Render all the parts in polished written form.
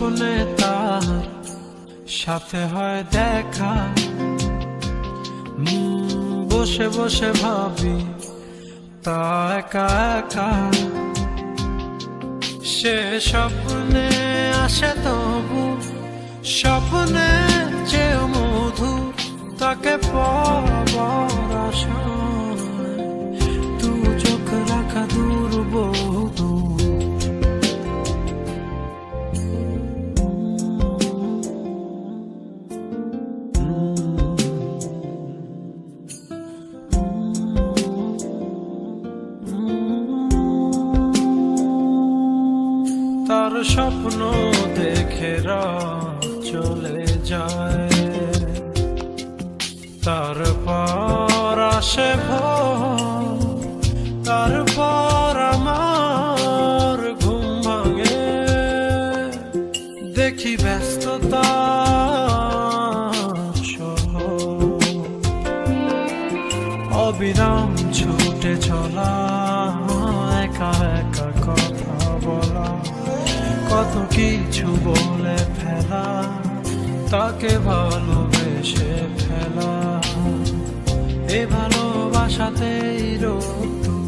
স্বপ্নে তার সাথে হয় দেখা, বসে বসে ভাবি তা একা একা। সে স্বপ্নে আসে তবু স্বপ্নে চেয়েও মধু, তাকে পাবার আশায় দু চোখ রাখা দূর বহু। তার স্বপ্ন দেখে রাত চলে যায়, তারপর আসে ভোর, তারপর আমার ঘুম ভাঙে। দেখি ব্যস্ততা অবিরাম ছুটে চলা, একা একা কথা বলা, কত কিছু বলে ফেলা, তাকে ভালোবেসে ফেলা। এ ভালোবাসাতেই রোদ্দুর।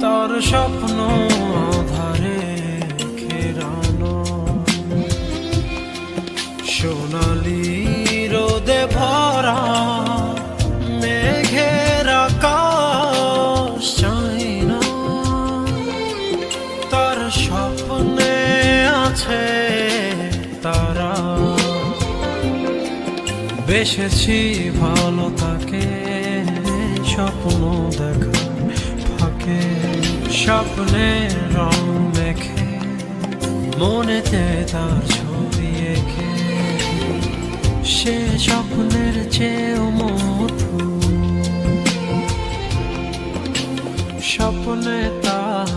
তার স্বপ্ন আধারে ঘেরানো, সোনালি রোদে ভরা মেঘের আকাশ চাই না। তার স্বপ্নে আছে তারা, বেসেছি ভালো তাকে স্বপ্ন দেখা ফাঁকে। স্বপ্নের রং মেখে মনেতে তার ছবি এঁকে, সে স্বপ্নের চেয়েও মধু। স্বপ্নে তার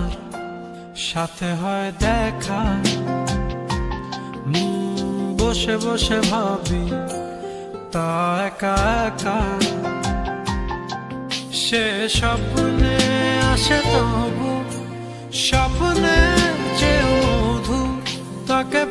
সাথে হয় দেখা, বসে বসে ভাবি তা একা একা। সে স্বপ্নে আসে তবু স্বপ্নে চেয়েও মধু, তাকে